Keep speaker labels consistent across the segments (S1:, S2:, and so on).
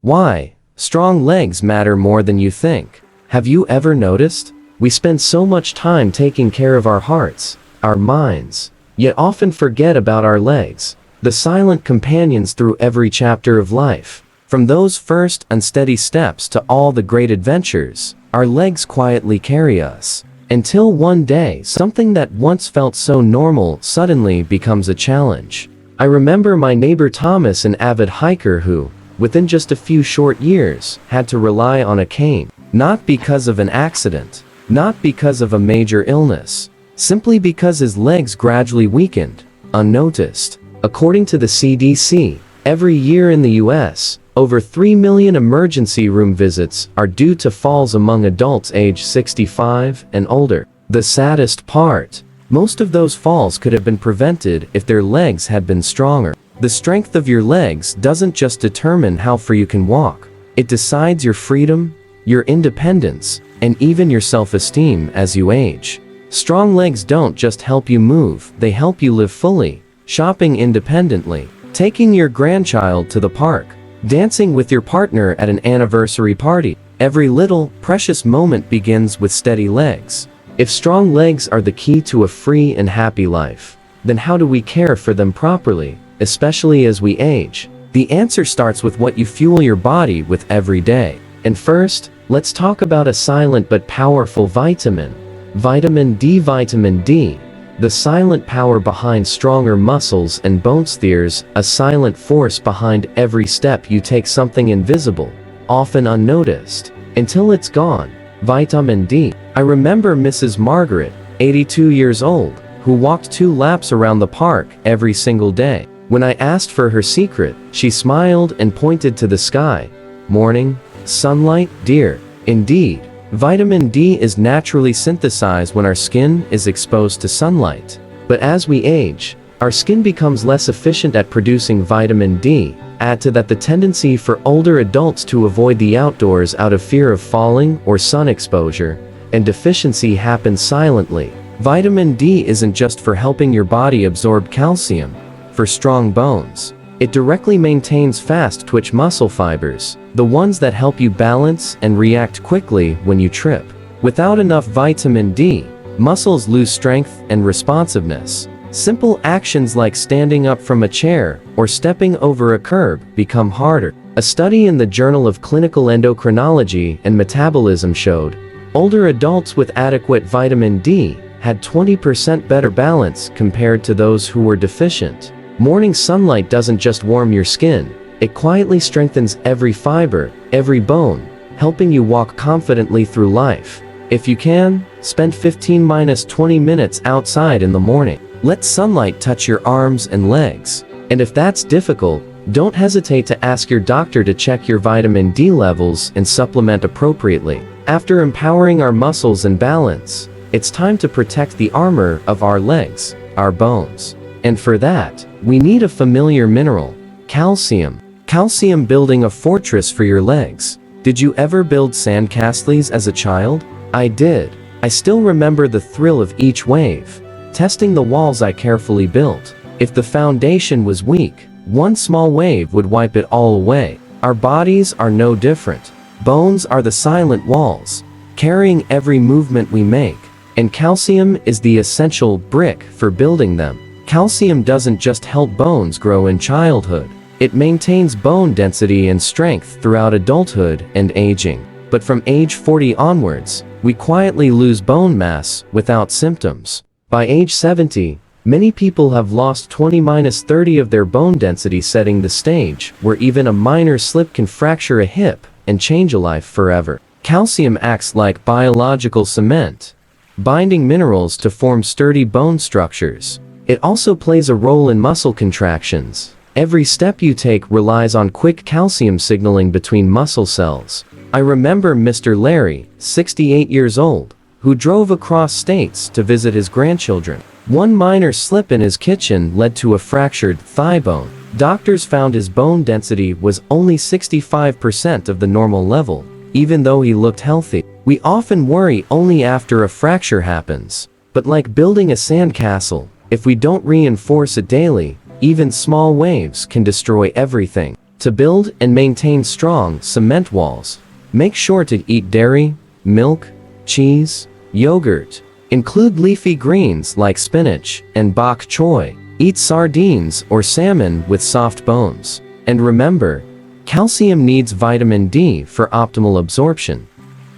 S1: Why? Strong legs matter more than you think. Have you ever noticed? We spend so much time taking care of our hearts, our minds, yet often forget about our legs, the silent companions through every chapter of life. From those first unsteady steps to all the great adventures, our legs quietly carry us. Until one day, something that once felt so normal suddenly becomes a challenge. I remember my neighbor Thomas, an avid hiker who, within just a few short years, had to rely on a cane. Not because of an accident, not because of a major illness, simply because his legs gradually weakened, unnoticed. According to the CDC, every year in the US, over 3 million emergency room visits are due to falls among adults aged 65 and older. The saddest part, most of those falls could have been prevented if their legs had been stronger. The strength of your legs doesn't just determine how far you can walk. It decides your freedom, your independence, and even your self-esteem as you age. Strong legs don't just help you move, they help you live fully, shopping independently, taking your grandchild to the park, dancing with your partner at an anniversary party. Every little, precious moment begins with steady legs. If strong legs are the key to a free and happy life, then how do we care for them properly, especially as we age? The answer starts with what you fuel your body with every day. And first, let's talk about a silent but powerful vitamin. Vitamin D. Vitamin D, the silent power behind stronger muscles and bones. There's a silent force behind every step you take, something invisible, often unnoticed, until it's gone. Vitamin D. I remember Mrs. Margaret, 82 years old, who walked 2 laps around the park every single day. When I asked for her secret, she smiled and pointed to the sky. Morning, sunlight, dear. Indeed, vitamin D is naturally synthesized when our skin is exposed to sunlight. But as we age, our skin becomes less efficient at producing vitamin D. Add to that the tendency for older adults to avoid the outdoors out of fear of falling or sun exposure, and deficiency happens silently. Vitamin D isn't just for helping your body absorb calcium. For strong bones, it directly maintains fast twitch muscle fibers, the ones that help you balance and react quickly when you trip. Without enough vitamin D, muscles lose strength and responsiveness. Simple actions like standing up from a chair or stepping over a curb become harder. A study in the Journal of Clinical Endocrinology and Metabolism showed older adults with adequate vitamin D had 20% better balance compared to those who were deficient. Morning sunlight doesn't just warm your skin, it quietly strengthens every fiber, every bone, helping you walk confidently through life. If you can, spend 15-20 minutes outside in the morning. Let sunlight touch your arms and legs. And if that's difficult, don't hesitate to ask your doctor to check your vitamin D levels and supplement appropriately. After empowering our muscles and balance, it's time to protect the armor of our legs, our bones. And for that, we need a familiar mineral, calcium. Calcium, building a fortress for your legs. Did you ever build sandcastles as a child? I did. I still remember the thrill of each wave, testing the walls I carefully built. If the foundation was weak, one small wave would wipe it all away. Our bodies are no different. Bones are the silent walls, carrying every movement we make. And calcium is the essential brick for building them. Calcium doesn't just help bones grow in childhood, it maintains bone density and strength throughout adulthood and aging. But from age 40 onwards, we quietly lose bone mass without symptoms. By age 70, many people have lost 20-30 of their bone density, setting the stage where even a minor slip can fracture a hip and change a life forever. Calcium acts like biological cement, binding minerals to form sturdy bone structures. It also plays a role in muscle contractions. Every step you take relies on quick calcium signaling between muscle cells. I remember Mr. Larry, 68 years old, who drove across states to visit his grandchildren. One minor slip in his kitchen led to a fractured thigh bone. Doctors found his bone density was only 65% of the normal level, even though he looked healthy. We often worry only after a fracture happens. But like building a sandcastle, if we don't reinforce it daily, even small waves can destroy everything. To build and maintain strong cement walls, make sure to eat dairy, milk, cheese, yogurt. Include leafy greens like spinach and bok choy. Eat sardines or salmon with soft bones. And remember, calcium needs vitamin D for optimal absorption.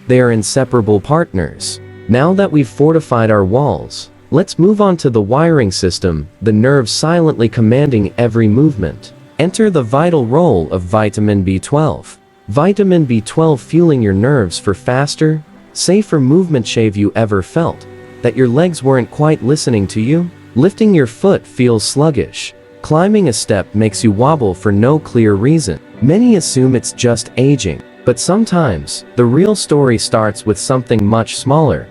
S1: They are inseparable partners. Now that we've fortified our walls, let's move on to the wiring system, the nerves silently commanding every movement. Enter the vital role of vitamin B12. Vitamin B12 fueling your nerves for faster, safer movement. Have you ever felt that your legs weren't quite listening to you? Lifting your foot feels sluggish. Climbing a step makes you wobble for no clear reason. Many assume it's just aging, but sometimes the real story starts with something much smaller.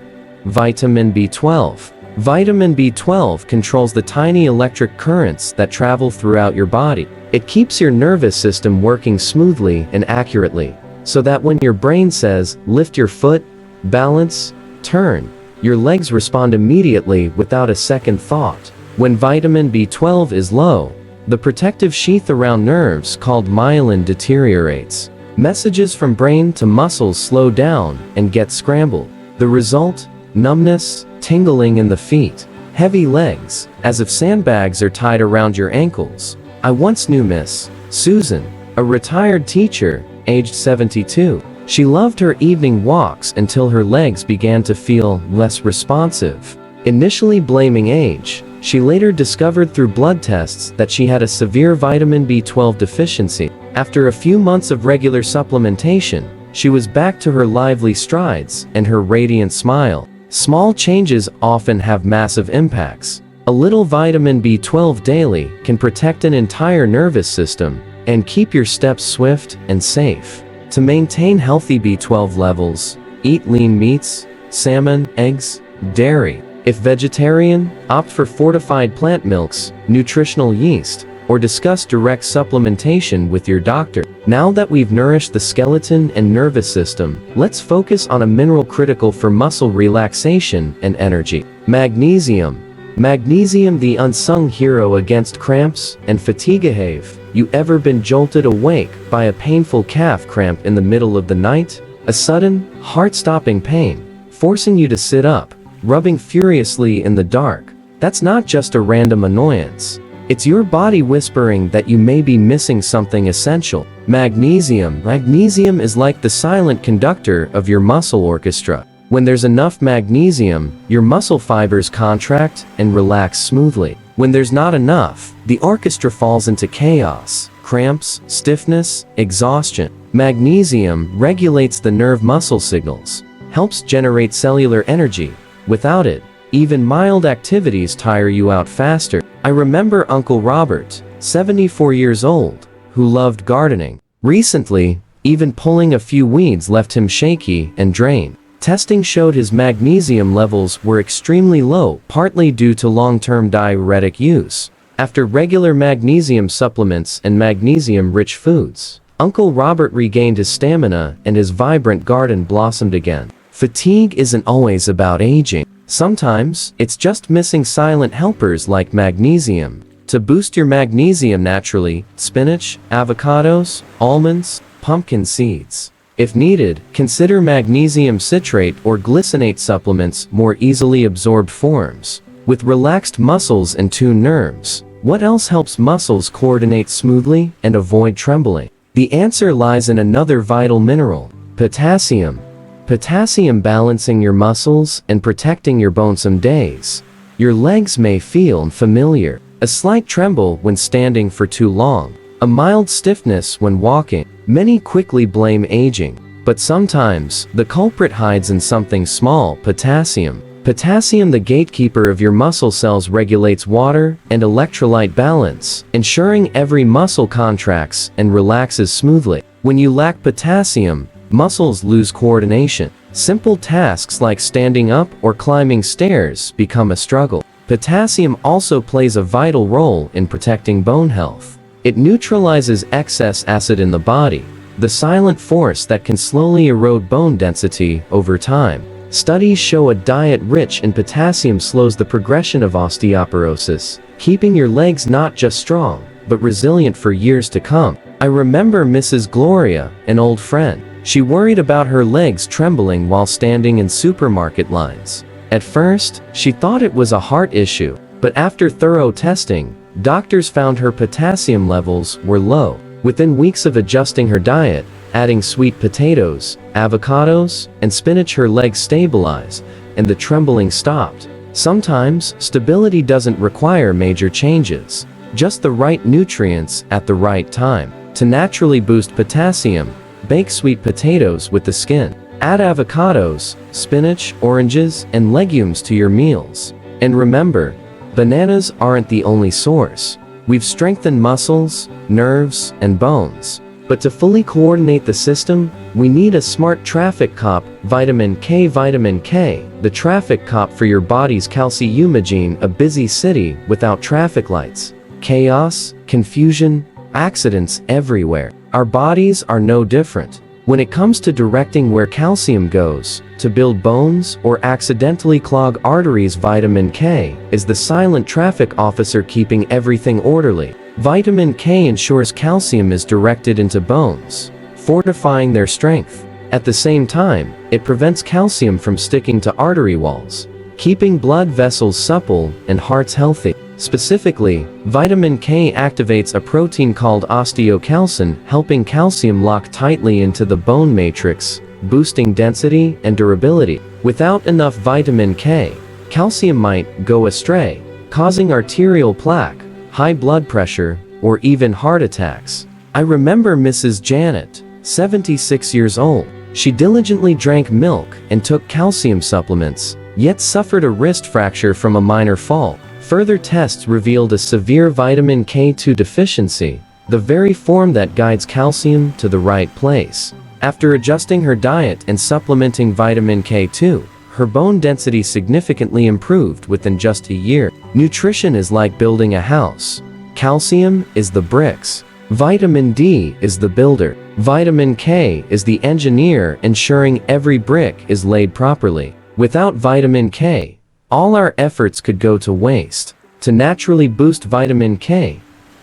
S1: Vitamin B12. Vitamin B12 controls the tiny electric currents that travel throughout your body. It keeps your nervous system working smoothly and accurately, so that when your brain says, lift your foot, balance, turn, your legs respond immediately without a second thought. When vitamin B12 is low, the protective sheath around nerves called myelin deteriorates. Messages from brain to muscles slow down and get scrambled. The result? Numbness, tingling in the feet, heavy legs, as if sandbags are tied around your ankles. I once knew Miss Susan, a retired teacher, aged 72. She loved her evening walks until her legs began to feel less responsive. Initially blaming age, she later discovered through blood tests that she had a severe vitamin B12 deficiency. After a few months of regular supplementation, she was back to her lively strides and her radiant smile. Small changes often have massive impacts. A little vitamin B12 daily can protect an entire nervous system and keep your steps swift and safe. To maintain healthy B12 levels, eat lean meats, salmon, eggs, dairy. If vegetarian, opt for fortified plant milks, nutritional yeast, or discuss direct supplementation with your doctor. Now that we've nourished the skeleton and nervous system, let's focus on a mineral critical for muscle relaxation and energy. Magnesium. Magnesium, the unsung hero against cramps and fatigue. Have you ever been jolted awake by a painful calf cramp in the middle of the night? A sudden, heart-stopping pain, forcing you to sit up, rubbing furiously in the dark. That's not just a random annoyance. It's your body whispering that you may be missing something essential. Magnesium. Magnesium is like the silent conductor of your muscle orchestra. When there's enough magnesium, your muscle fibers contract and relax smoothly. When there's not enough, the orchestra falls into chaos, cramps, stiffness, exhaustion. Magnesium regulates the nerve muscle signals, helps generate cellular energy. Without it, even mild activities tire you out faster. I remember Uncle Robert, 74 years old, who loved gardening. Recently, even pulling a few weeds left him shaky and drained. Testing showed his magnesium levels were extremely low, partly due to long-term diuretic use. After regular magnesium supplements and magnesium-rich foods, Uncle Robert regained his stamina and his vibrant garden blossomed again. Fatigue isn't always about aging. Sometimes, it's just missing silent helpers like magnesium. To boost your magnesium naturally, spinach, avocados, almonds, pumpkin seeds. If needed, consider magnesium citrate or glycinate supplements, more easily absorbed forms. With relaxed muscles and tuned nerves, what else helps muscles coordinate smoothly and avoid trembling? The answer lies in another vital mineral, potassium. Potassium balancing your muscles and protecting your bones. Some days, your legs may feel familiar. A slight tremble when standing for too long. A mild stiffness when walking. Many quickly blame aging, but sometimes the culprit hides in something small, potassium. Potassium, the gatekeeper of your muscle cells, regulates water and electrolyte balance, ensuring every muscle contracts and relaxes smoothly. When you lack potassium, muscles lose coordination. Simple tasks like standing up or climbing stairs become a struggle. Potassium also plays a vital role in protecting bone health. It neutralizes excess acid in the body, the silent force that can slowly erode bone density over time. Studies show a diet rich in potassium slows the progression of osteoporosis, keeping your legs not just strong, but resilient for years to come. I remember Mrs. Gloria, an old friend. She worried about her legs trembling while standing in supermarket lines. At first, she thought it was a heart issue, but after thorough testing, doctors found her potassium levels were low. Within weeks of adjusting her diet, adding sweet potatoes, avocados, and spinach, her legs stabilized, and the trembling stopped. Sometimes, stability doesn't require major changes, just the right nutrients at the right time. To naturally boost potassium, bake sweet potatoes with the skin. Add avocados, spinach, oranges, and legumes to your meals. And remember, bananas aren't the only source. We've strengthened muscles, nerves, and bones. But to fully coordinate the system, we need a smart traffic cop, vitamin K. Vitamin K, the traffic cop for your body's calciumogene. A busy city without traffic lights. Chaos, confusion, accidents everywhere. Our bodies are no different. When it comes to directing where calcium goes, to build bones or accidentally clog arteries, vitamin K is the silent traffic officer keeping everything orderly. Vitamin K ensures calcium is directed into bones, fortifying their strength. At the same time, it prevents calcium from sticking to artery walls, keeping blood vessels supple and hearts healthy. Specifically, vitamin K activates a protein called osteocalcin, helping calcium lock tightly into the bone matrix, boosting density and durability. Without enough vitamin K, calcium might go astray, causing arterial plaque, high blood pressure, or even heart attacks. I remember Mrs. Janet, 76 years old. She diligently drank milk and took calcium supplements, yet suffered a wrist fracture from a minor fall. Further tests revealed a severe vitamin K2 deficiency, the very form that guides calcium to the right place. After adjusting her diet and supplementing vitamin K2, her bone density significantly improved within just a year. Nutrition is like building a house. Calcium is the bricks. Vitamin D is the builder. Vitamin K is the engineer, ensuring every brick is laid properly. Without vitamin K, all our efforts could go to waste. To naturally boost vitamin K,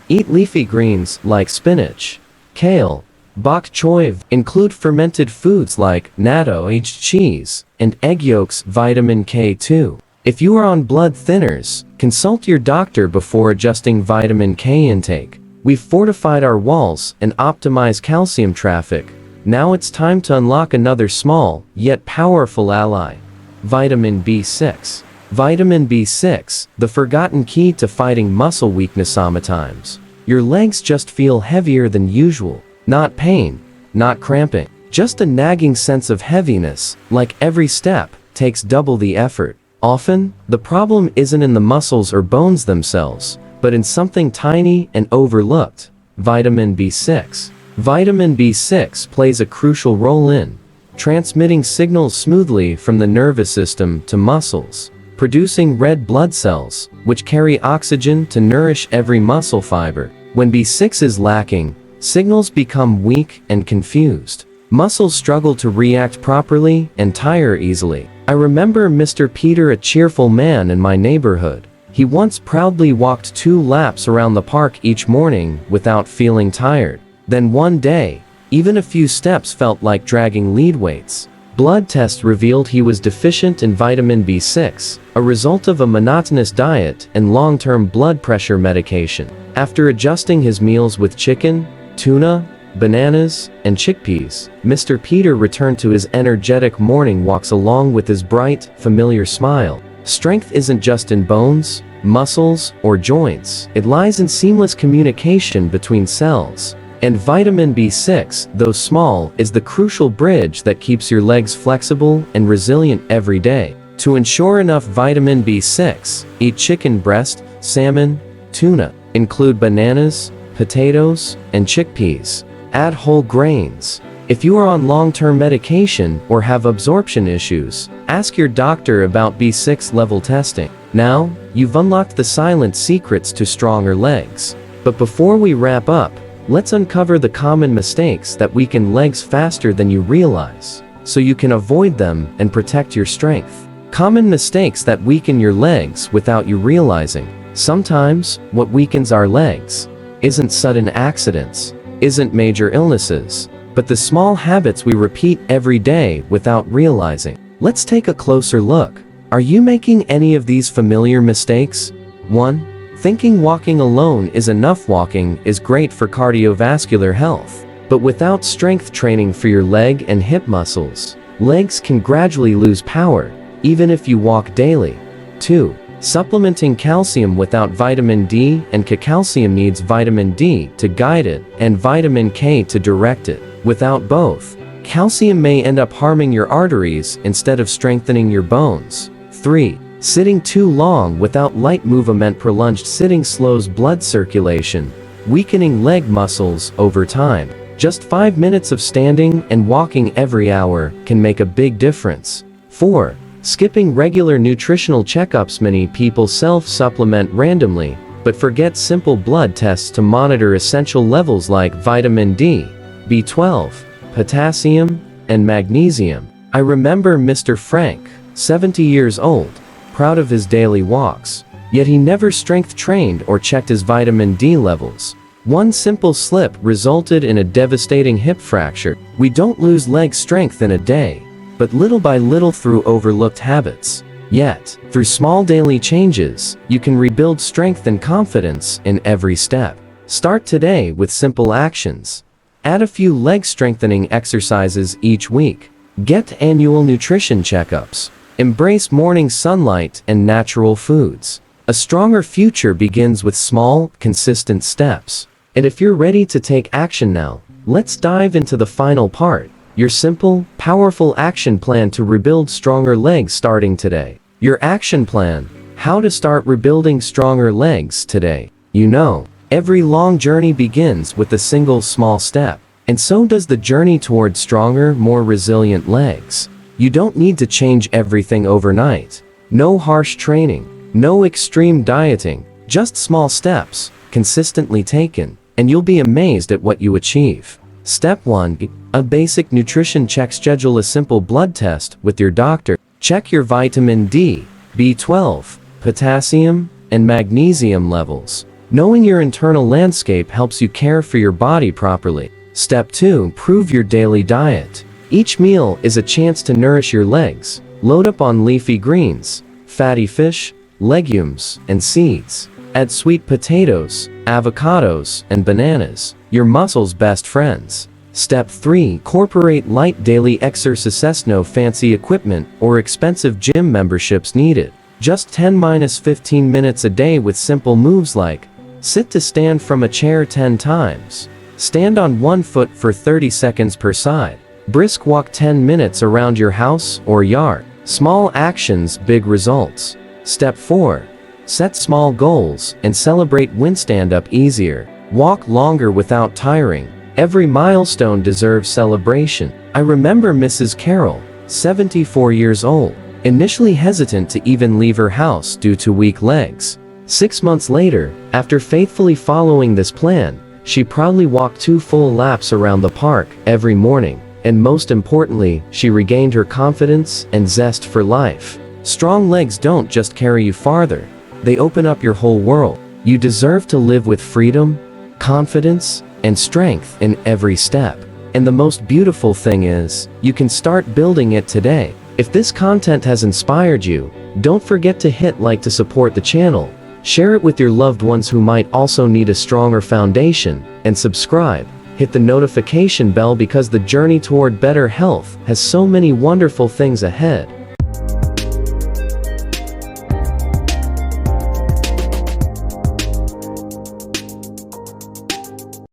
S1: eat leafy greens like spinach, kale, bok choy. Include fermented foods like natto, aged cheese, and egg yolks. Vitamin K2. If you are on blood thinners, consult your doctor before adjusting vitamin K intake. We've fortified our walls and optimized calcium traffic. Now it's time to unlock another small, yet powerful ally. Vitamin B6. Vitamin B6, the forgotten key to fighting muscle weakness. Sometimes your legs just feel heavier than usual. Not pain, not cramping, just a nagging sense of heaviness, like every step takes double the effort. Often, the problem isn't in the muscles or bones themselves, but in something tiny and overlooked: vitamin B6. Vitamin B6 plays a crucial role in transmitting signals smoothly from the nervous system to muscles, producing red blood cells, which carry oxygen to nourish every muscle fiber. When B6 is lacking, signals become weak and confused. Muscles struggle to react properly and tire easily. I remember Mr. Peter, a cheerful man in my neighborhood. He once proudly walked 2 laps around the park each morning without feeling tired. Then one day, even a few steps felt like dragging lead weights. Blood tests revealed he was deficient in vitamin B6, a result of a monotonous diet and long-term blood pressure medication. After adjusting his meals with chicken, tuna, bananas, and chickpeas, Mr. Peter returned to his energetic morning walks along with his bright, familiar smile. Strength isn't just in bones, muscles, or joints. It lies in seamless communication between cells. And vitamin B6, though small, is the crucial bridge that keeps your legs flexible and resilient every day. To ensure enough vitamin B6, eat chicken breast, salmon, tuna. Include bananas, potatoes, and chickpeas. Add whole grains. If you are on long-term medication or have absorption issues, ask your doctor about B6 level testing. Now, you've unlocked the silent secrets to stronger legs. But before we wrap up, let's uncover the common mistakes that weaken legs faster than you realize, so you can avoid them and protect your strength. Common mistakes that weaken your legs without you realizing. Sometimes, what weakens our legs isn't sudden accidents. isn't major illnesses, but the small habits we repeat every day without realizing. Let's take a closer look. Are you making any of these familiar mistakes? 1. Thinking walking alone is enough. Walking is great for cardiovascular health, but without strength training for your leg and hip muscles, legs can gradually lose power, even if you walk daily. 2. Supplementing calcium without vitamin D and calcium needs vitamin D to guide it and vitamin K to direct it. Without both, calcium may end up harming your arteries instead of strengthening your bones. 3. Sitting too long without light movement. Prolonged sitting slows blood circulation, weakening leg muscles over time. Just 5 minutes of standing and walking every hour can make a big difference. 4. Skipping regular nutritional checkups. Many people self-supplement randomly, but forget simple blood tests to monitor essential levels like vitamin D, B12, potassium, and magnesium. I remember Mr. Frank, 70 years old, proud of his daily walks, yet he never strength trained or checked his vitamin D levels. One simple slip resulted in a devastating hip fracture. We don't lose leg strength in a day, but little by little through overlooked habits. Yet, through small daily changes, you can rebuild strength and confidence in every step. Start today with simple actions. Add a few leg strengthening exercises each week. Get annual nutrition checkups. Embrace morning sunlight and natural foods. A stronger future begins with small, consistent steps. And if you're ready to take action now, let's dive into the final part. Your simple, powerful action plan to rebuild stronger legs starting today. Your action plan. How to start rebuilding stronger legs today. You know, every long journey begins with a single small step. And so does the journey toward stronger, more resilient legs. You don't need to change everything overnight. No harsh training, no extreme dieting, just small steps, consistently taken, and you'll be amazed at what you achieve. Step 1. A basic nutrition check. Schedule a simple blood test with your doctor. Check your vitamin D, B12, potassium, and magnesium levels. Knowing your internal landscape helps you care for your body properly. Step 2. Improve your daily diet. Each meal is a chance to nourish your legs. Load up on leafy greens, fatty fish, legumes, and seeds. Add sweet potatoes, avocados, and bananas, your muscles' best friends. Step 3. Incorporate light daily exercise. No fancy equipment or expensive gym memberships needed. Just 10-15 minutes a day with simple moves like sit to stand from a chair 10 times. Stand on one foot for 30 seconds per side. Brisk walk 10 minutes around your house or yard. Small actions, big results. Step 4. Set small goals and celebrate wins. Stand up easier. Walk longer without tiring. Every milestone deserves celebration. I remember Mrs. Carroll, 74 years old, initially hesitant to even leave her house due to weak legs. 6 months later, after faithfully following this plan, she proudly walked 2 full laps around the park every morning. And most importantly, she regained her confidence and zest for life. Strong legs don't just carry you farther, they open up your whole world. You deserve to live with freedom, confidence, and strength in every step. And the most beautiful thing is, you can start building it today. If this content has inspired you, don't forget to hit like to support the channel, share it with your loved ones who might also need a stronger foundation, and subscribe. Hit the notification bell because the journey toward better health has so many wonderful things ahead.